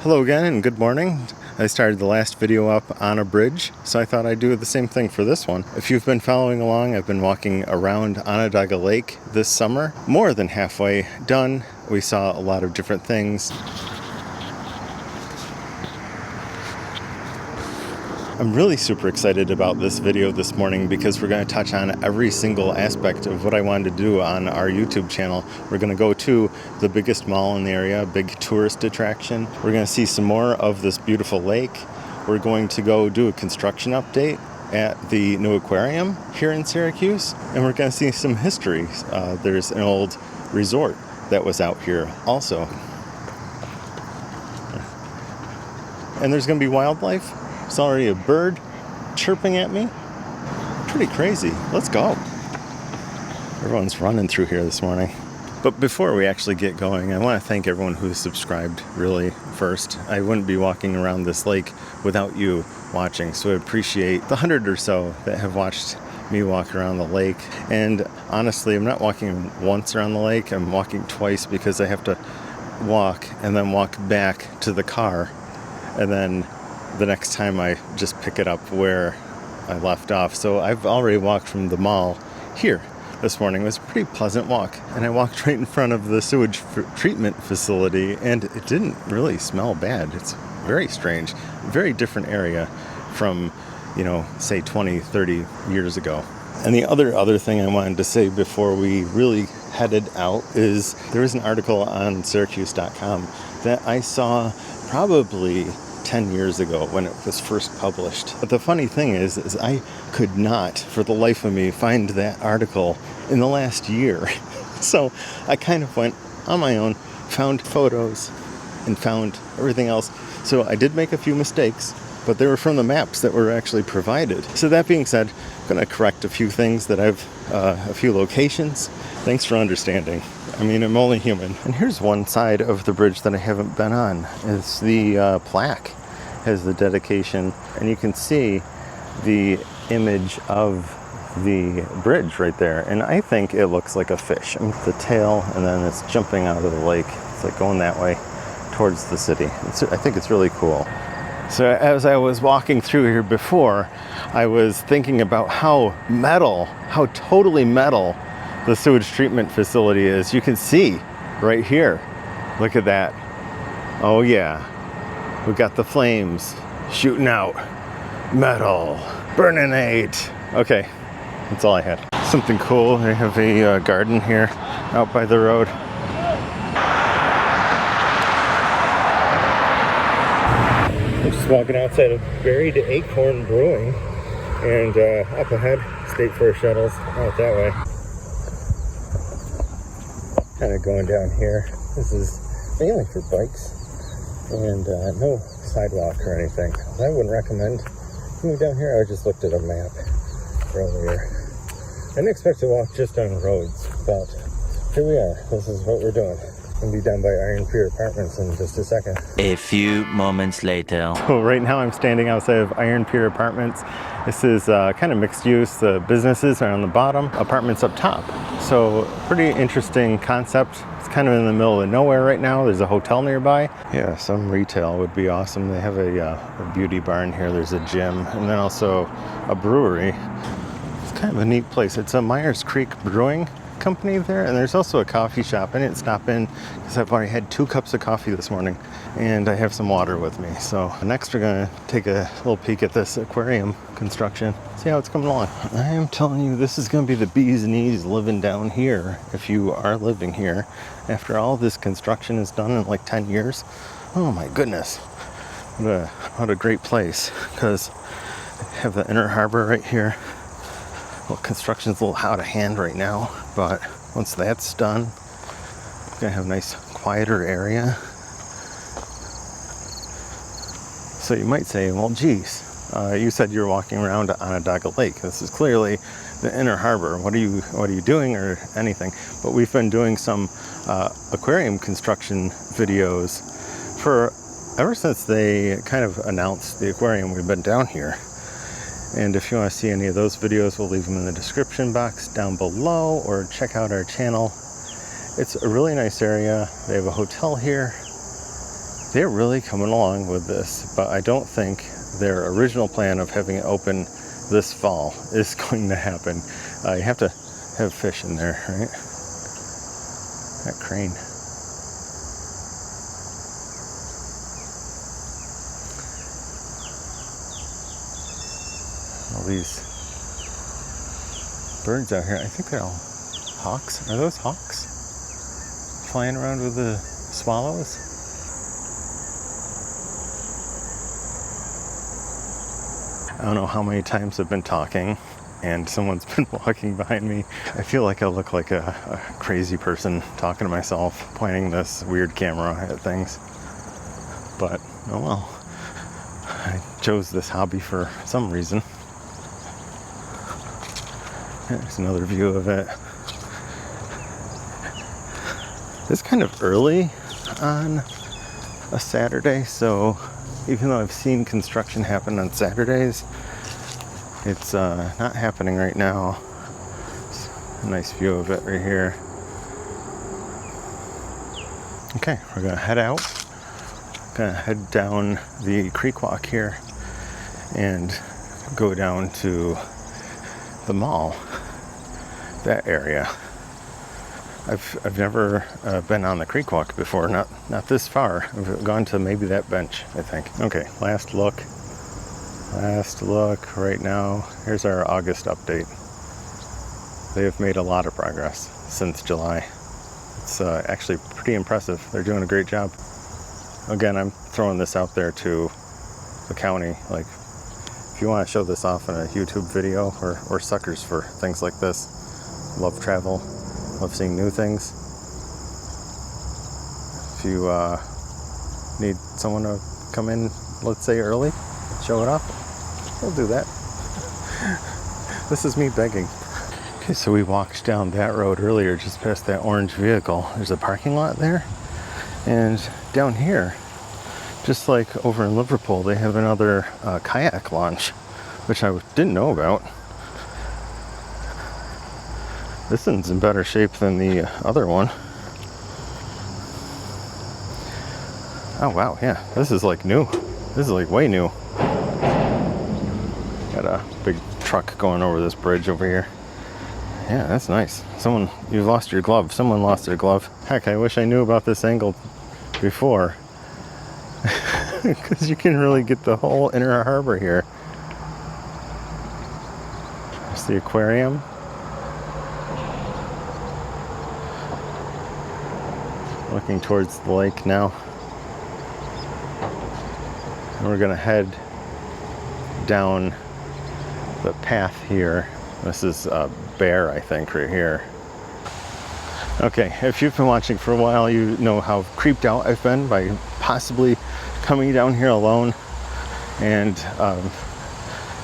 Hello again and good morning. I started the last video up on a bridge, so I thought I'd do the same thing for this one. If you've been following along, I've been walking around Onondaga Lake this summer. More than halfway done. We saw a lot of different things. I'm really super excited about this video this morning because we're going to touch on every single aspect of what I wanted to do on our YouTube channel. We're going to go to the biggest mall in the area, a big tourist attraction. We're going to see some more of this beautiful lake. We're going to go do a construction update at the new aquarium here in Syracuse, and we're going to see some history. There's an old resort that was out here also. And there's going to be wildlife. There's already a bird chirping at me. Pretty crazy. Let's go. Everyone's running through here this morning. But before we actually get going, I want to thank everyone who's subscribed, really, first. I wouldn't be walking around this lake without you watching, so I appreciate the 100 or so that have watched me walk around the lake. And honestly, I'm not walking once around the lake, I'm walking twice because I have to walk and then walk back to the car, and then the next time I just pick it up where I left off. So I've already walked from the mall here this morning. It was a pretty pleasant walk, and I walked right in front of the sewage treatment facility, and it didn't really smell bad. It's very strange, very different area from, say 20, 30 years ago. And the other thing I wanted to say before we really headed out is there was an article on Syracuse.com that I saw probably 10 years ago when it was first published. But the funny thing is I could not, for the life of me, find that article in the last year. So I kind of went on my own, found photos, and found everything else. So I did make a few mistakes, but they were from the maps that were actually provided. So that being said, I'm going to correct a few things that a few locations. Thanks for understanding. I mean, I'm only human. And here's one side of the bridge that I haven't been on. It's the plaque has the dedication, and you can see the image of the bridge right there. And I think it looks like a fish. I mean, the tail, and then it's jumping out of the lake. It's like going that way towards the city. I think it's really cool. So as I was walking through here before, I was thinking about how totally metal the sewage treatment facility is. You can see right here. Look at that. Oh yeah. We got the flames shooting out. Metal. Burninate. Okay. That's all I had. Something cool. They have a garden here out by the road. I'm just walking outside of Buried Acorn Brewing, and up ahead, State Fair shuttles out that way. Kind of going down here. This is mainly for bikes, and no sidewalk or anything. I wouldn't recommend coming down here. I just looked at a map earlier. I didn't expect to walk just on roads, but here we are. This is what we're doing. I'll be down by Iron Pier Apartments in just a second. A few moments later. So right now I'm standing outside of Iron Pier Apartments. This is kind of mixed use. The businesses are on the bottom, apartments up top. So pretty interesting concept. It's kind of in the middle of nowhere right now. There's a hotel nearby. Yeah, some retail would be awesome. They have a beauty barn here. There's a gym, and then also a brewery. It's kind of a neat place. It's a Myers Creek Brewing Company there, and there's also a coffee shop. I didn't stop in because I've already had 2 cups of coffee this morning, and I have some water with me. So next we're gonna take a little peek at this aquarium construction, see how it's coming along. I am telling you, this is gonna be the bee's knees living down here if you are living here after all this construction is done in like 10 years. Oh my goodness, what a great place, because I have the inner harbor right here. Well, construction's a little out of hand right now, but once that's done, we're gonna have a nice quieter area. So you might say, well, geez, you said you were walking around Onondaga Lake. This is clearly the inner harbor. What are you doing or anything? But we've been doing some aquarium construction videos ever since they kind of announced the aquarium. We've been down here. And if you want to see any of those videos, we'll leave them in the description box down below, or check out our channel. It's a really nice area. They have a hotel here. they're really coming along with this, but I don't think their original plan of having it open this fall is going to happen. You have to have fish in there, right? That crane. All these birds out here, I think they're all hawks. Are those hawks? Flying around with the swallows? I don't know how many times I've been talking and someone's been walking behind me. I feel like I look like a crazy person talking to myself, pointing this weird camera at things. But, oh well. I chose this hobby for some reason. There's another view of it. It's kind of early on a Saturday, so even though I've seen construction happen on Saturdays, it's not happening right now. It's a nice view of it right here. Okay, we're gonna head out. Gonna head down the creek walk here and go down to the mall, that area. I've never been on the creek walk before, not this far. I've gone to maybe that bench, I think. Okay, last look right now. Here's our August update. They have made a lot of progress since July. It's actually pretty impressive. They're doing a great job. Again, I'm throwing this out there to the county. Like, if you want to show this off in a YouTube video, or suckers for things like this. Love travel, love seeing new things. If you need someone to come in, let's say early, show it off, we'll do that. This is me begging. Okay, so we walked down that road earlier, just past that orange vehicle. There's a parking lot there. And down here, just like over in Liverpool, they have another kayak launch, which I didn't know about. This one's in better shape than the other one. Oh wow, yeah, this is like new. This is like way new. Got a big truck going over this bridge over here. Yeah, that's nice. You've lost your glove. Someone lost their glove. Heck, I wish I knew about this angle before. Because you can really get the whole inner harbor here. There's the aquarium. Looking towards the lake now. And we're gonna head down the path here. This is Bear, I think, right here. Okay, if you've been watching for a while, you know how creeped out I've been by possibly coming down here alone, and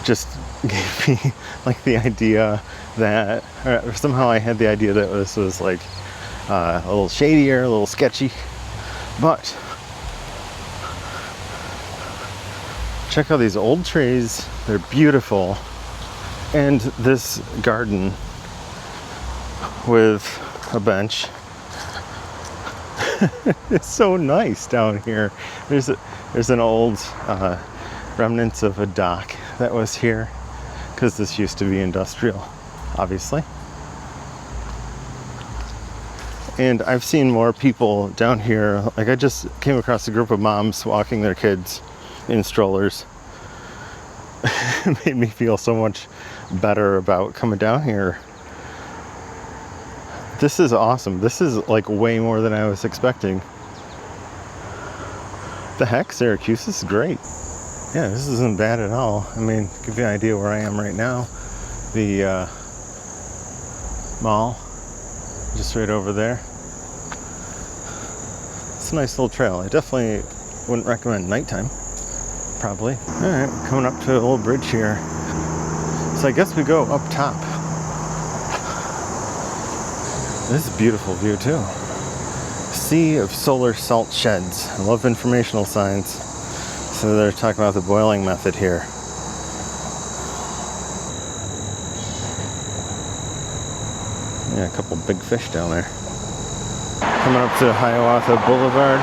just gave me like the idea that, or somehow I had the idea that this was like a little shadier, a little sketchy, but check out these old trees. They're beautiful. And this garden with a bench. It's so nice down here. There's an old remnants of a dock that was here, because this used to be industrial, obviously. And I've seen more people down here. Like, I just came across a group of moms walking their kids in strollers. It made me feel so much better about coming down here. This is awesome. This is like way more than I was expecting. The heck, Syracuse is great. Yeah, this isn't bad at all. I mean, give you an idea where I am right now. The mall, just right over there. It's a nice little trail. I definitely wouldn't recommend nighttime, probably. All right, coming up to a little bridge here. So I guess we go up top. This is a beautiful view too. Sea of solar salt sheds. I love informational signs. So they're talking about the boiling method here. Yeah, a couple big fish down there. Coming up to Hiawatha Boulevard.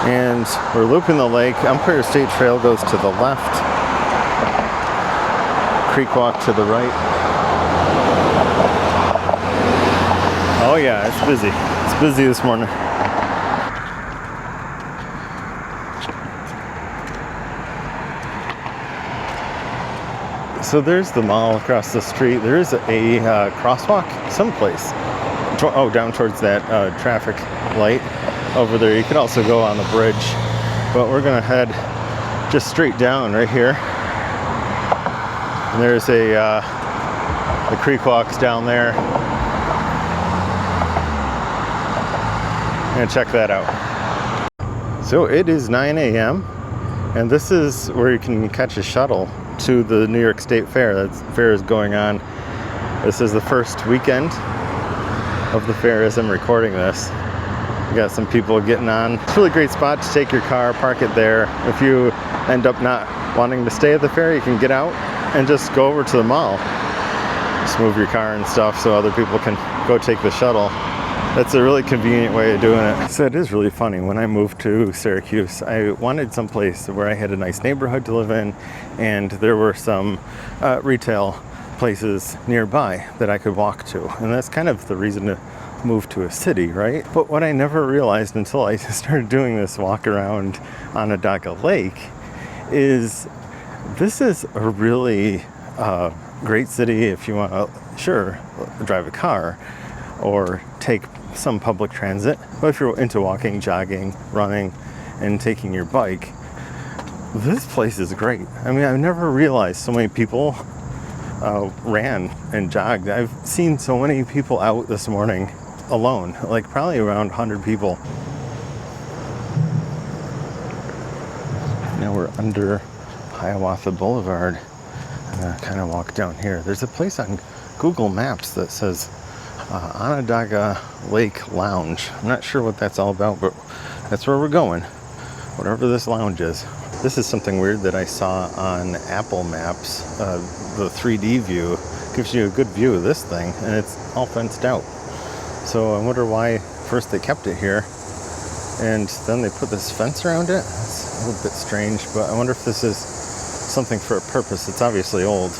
And we're looping the lake. Empire State Trail goes to the left. Creek Walk to the right. Oh yeah, it's busy. It's busy this morning. So there's the mall across the street. There is a crosswalk someplace. Oh, down towards that traffic light over there. You could also go on the bridge, but we're gonna head just straight down right here. And there's the creek walks down there. And check that out. So it is 9 a.m. and this is where you can catch a shuttle to the New York State Fair. That fair is going on. This is the first weekend of the fair as I'm recording this. We got some people getting on. It's a really great spot to take your car, park it there. If you end up not wanting to stay at the fair, you can get out and just go over to the mall. Just move your car and stuff so other people can go take the shuttle. That's a really convenient way of doing it. So it is really funny. When I moved to Syracuse, I wanted some place where I had a nice neighborhood to live in, and there were some retail places nearby that I could walk to. And that's kind of the reason to move to a city, right? But what I never realized until I started doing this walk around Onondaga Lake is this is a really great city if you want to, sure, drive a car or take some public transit. But if you're into walking, jogging, running, and taking your bike, this place is great. I mean, I've never realized so many people ran and jogged. I've seen so many people out this morning alone, like probably around 100 people. Now we're under Hiawatha Boulevard. I'm gonna kind of walk down here. There's a place on Google Maps that says Onondaga Lake Lounge. I'm not sure what that's all about, but that's where we're going, whatever this lounge is. This is something weird that I saw on Apple Maps. The 3D view gives you a good view of this thing, and it's all fenced out. So I wonder why first they kept it here, and then they put this fence around it. It's a little bit strange, but I wonder if this is something for a purpose. It's obviously old.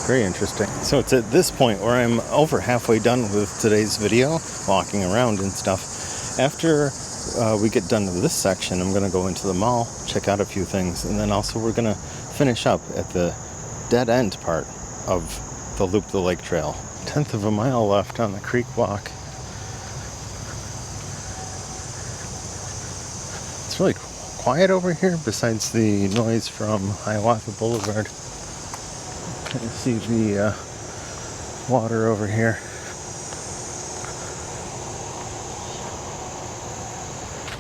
Very interesting. So it's at this point where I'm over halfway done with today's video, walking around and stuff. After we get done with this section, I'm going to go into the mall, check out a few things, and then also we're going to finish up at the dead end part of the Loop the Lake Trail. 1/10 of a mile left on the creek walk. It's really quiet over here besides the noise from Hiawatha Boulevard. You can see the water over here.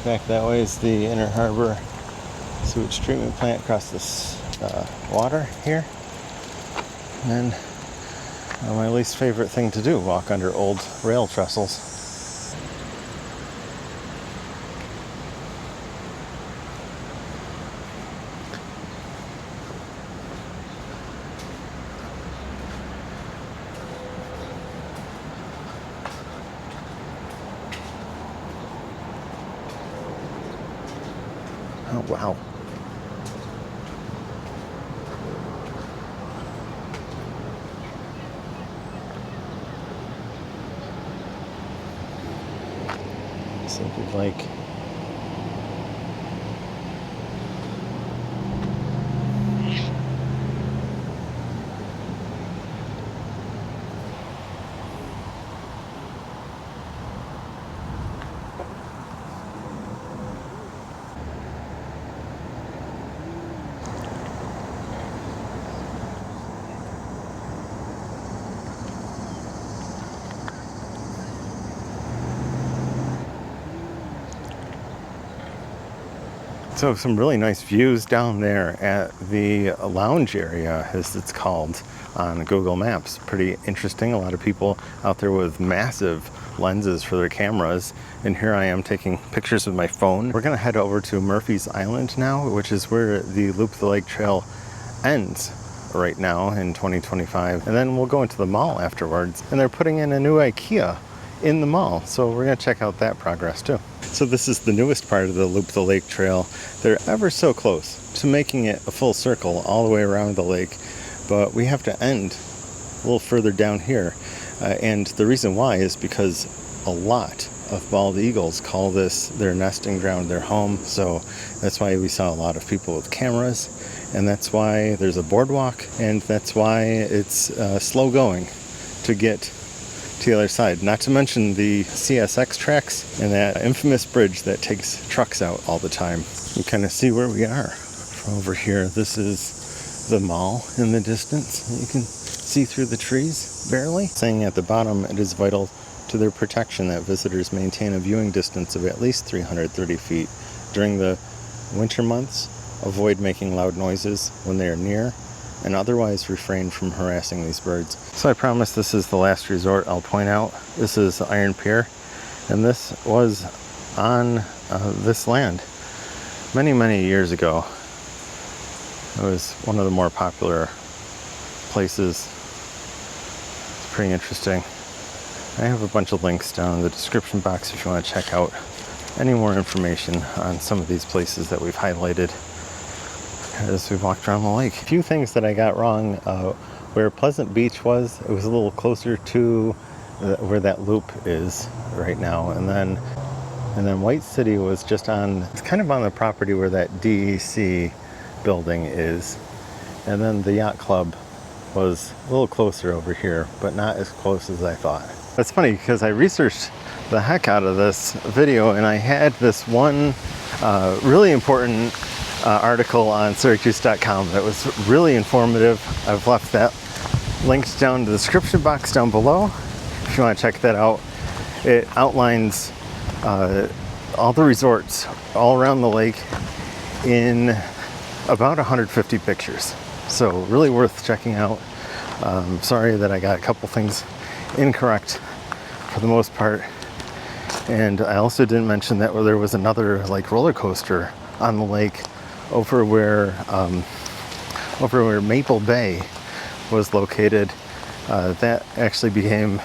Back that way is the Inner Harbor sewage treatment plant across this water here. And my least favorite thing to do, walk under old rail trestles. Oh, wow. So if you'd like So some really nice views down there at the lounge area, as it's called on Google Maps. Pretty interesting. A lot of people out there with massive lenses for their cameras. And here I am taking pictures with my phone. We're gonna head over to Murphy's Island now, which is where the Loop the Lake Trail ends right now in 2025. And then we'll go into the mall afterwards. And they're putting in a new IKEA in the mall. So we're gonna check out that progress too. So this is the newest part of the Loop the Lake Trail. They're ever so close to making it a full circle all the way around the lake, but we have to end a little further down here. And the reason why is because a lot of bald eagles call this their nesting ground, their home. So that's why we saw a lot of people with cameras, and that's why there's a boardwalk, and that's why it's slow going to get to the other side. Not to mention the CSX tracks and that infamous bridge that takes trucks out all the time. You kind of see where we are from over here. This is the mall in the distance. You can see through the trees, barely. Saying at the bottom, it is vital to their protection that visitors maintain a viewing distance of at least 330 feet. During the winter months, avoid making loud noises when they are near, and otherwise refrain from harassing these birds. So I promise this is the last resort I'll point out. This is Iron Pier, and this was on this land many, many years ago. It was one of the more popular places. It's pretty interesting. I have a bunch of links down in the description box if you want to check out any more information on some of these places that we've highlighted as we walked around the lake. A few things that I got wrong. Where Pleasant Beach was, it was a little closer to where that loop is right now. And then White City was just on, it's kind of on the property where that DEC building is. And then the yacht club was a little closer over here, but not as close as I thought. That's funny because I researched the heck out of this video, and I had this one really important article on Syracuse.com that was really informative. I've left that linked down in the description box down below if you want to check that out. It outlines all the resorts all around the lake in about 150 pictures. So really worth checking out. Sorry that I got a couple things incorrect for the most part. And I also didn't mention that there was another like roller coaster on the lake over where Maple Bay was located. That actually became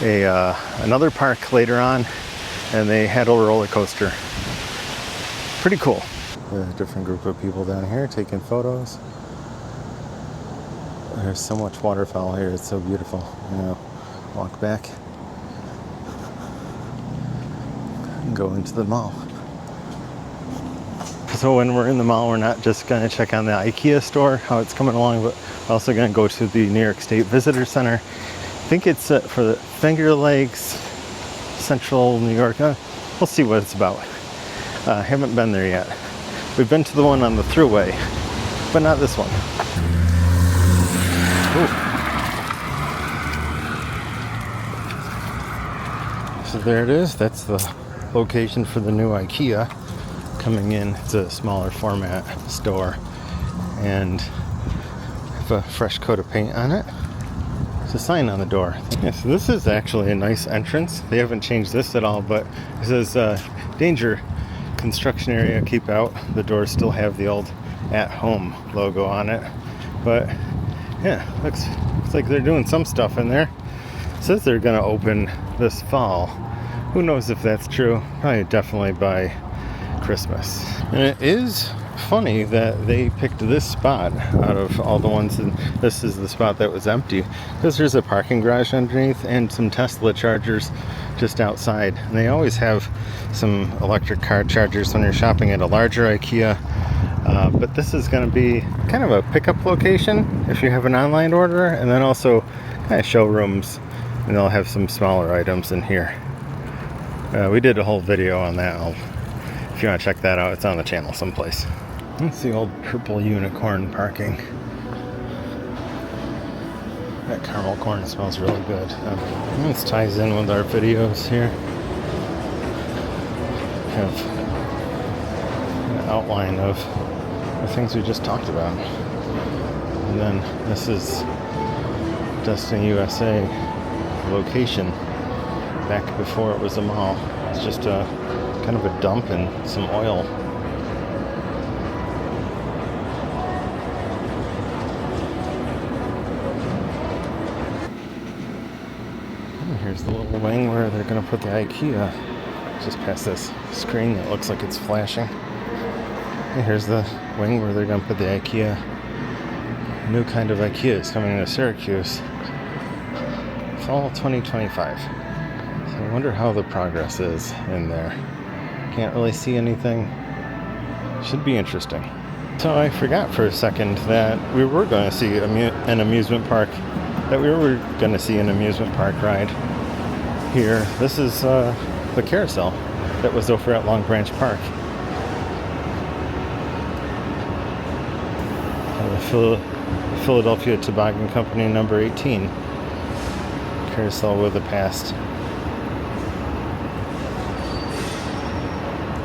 another park later on, and they had a roller coaster. Pretty cool. A different group of people down here taking photos. There's so much waterfowl here. It's so beautiful. You know, walk back and go into the mall. So when we're in the mall, we're not just going to check on the IKEA store, how it's coming along, but we're also going to go to the New York State Visitor Center. I think it's for the Finger Lakes, Central New York. We'll see what it's about. Haven't been there yet. We've been to the one on the Thruway, but not this one. Ooh. So there it is. That's the location for the new IKEA coming in. It's a smaller format store and have a fresh coat of paint on it. There's a sign on the door. Yeah, so this is actually a nice entrance. They haven't changed this at all, but it says danger, construction area, keep out. The doors still have the old at home logo on it, but yeah, looks like they're doing some stuff in there. It says they're gonna open this fall. Who knows if that's true? Probably definitely by Christmas. And it is funny that they picked this spot out of all the ones, and this is the spot that was empty because there's a parking garage underneath and some Tesla chargers just outside. And they always have some electric car chargers when you're shopping at a larger IKEA. But this is going to be kind of a pickup location if you have an online order, and then also kind of showrooms, and they'll have some smaller items in here. We did a whole video on that. If you want to check that out, it's on the channel someplace. That's the old purple unicorn parking. That caramel corn smells really good. This ties in with our videos here. Have an outline of the things we just talked about. And then this is Destiny USA location back before it was a mall. It's just a kind of a dump and some oil. And here's the little wing where they're going to put the IKEA Just past this screen that looks like it's flashing. And here's the wing where they're going to put the IKEA. New kind of IKEA is coming to Syracuse. Fall 2025. So I wonder how the progress is in there. Can't really see anything. Should be interesting. So I forgot for a second that we were going to see an amusement park. That we were going to see an amusement park ride here. This is the carousel that was over at Long Branch Park. The Philadelphia Toboggan Company number 18. Carousel with a past.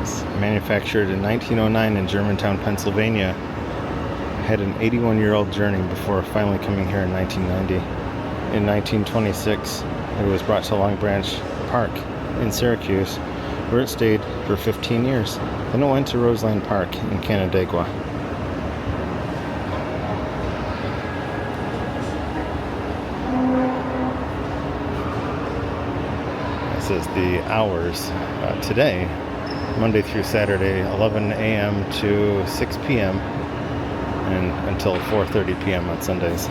It's manufactured in 1909 in Germantown, Pennsylvania. Had an 81-year-old journey before finally coming here in 1990. In 1926, it was brought to Long Branch Park in Syracuse, where it stayed for 15 years. Then it went to Roseland Park in Canandaigua. This is the hours today, Monday through Saturday, 11 a.m. to 6 p.m. and until 4:30 p.m. on Sundays.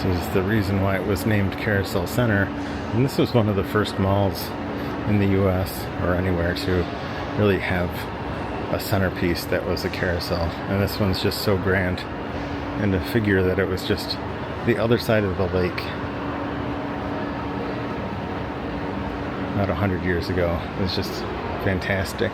This is the reason why it was named Carousel Center, and this was one of the first malls in the U.S. or anywhere to really have a centerpiece that was a carousel, and this one's just so grand. And to figure that it was just the other side of the lake about 100 years ago is just fantastic.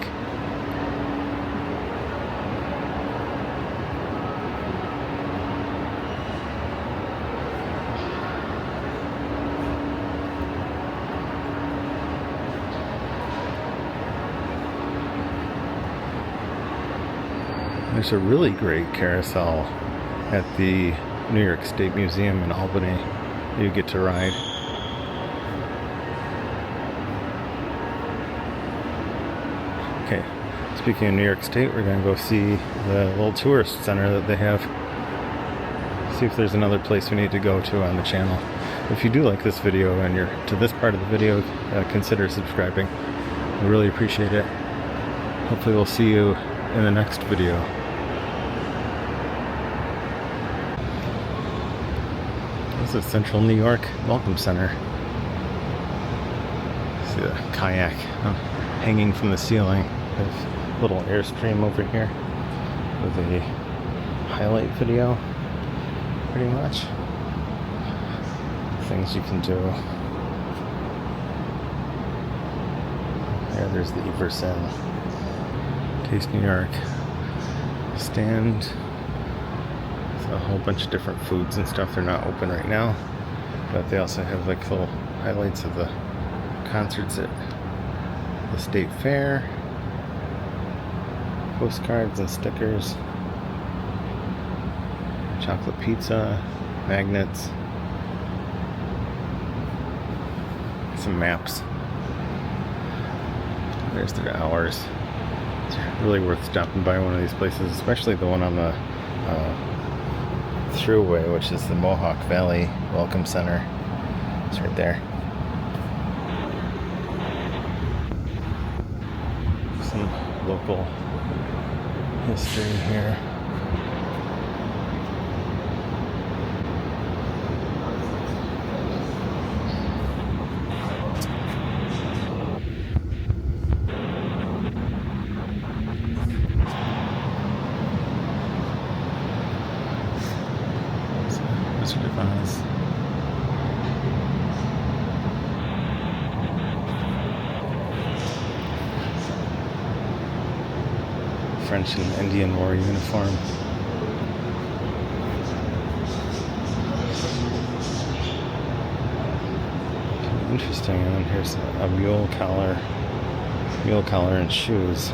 There's a really great carousel at the New York State Museum in Albany you get to ride. Okay, speaking of New York State, we're going to go see the little tourist center that they have. See if there's another place we need to go to on the channel. If you do like this video and you're to this part of the video, consider subscribing. I really appreciate it. Hopefully we'll see you in the next video. This is Central New York Welcome Center. See the kayak hanging from the ceiling. There's a little Airstream over here with a highlight video, pretty much. Things you can do. There's the Everson Taste New York stand. A whole bunch of different foods and stuff. They're not open right now, but they also have like little highlights of the concerts at the State Fair, postcards and stickers, chocolate pizza, magnets, some maps. There's their hours. It's really worth stopping by one of these places, especially the one on the throughway, which is the Mohawk Valley Welcome Center. It's right there. Some local history here. French and Indian War uniform. Interesting. And here's a mule collar and shoes.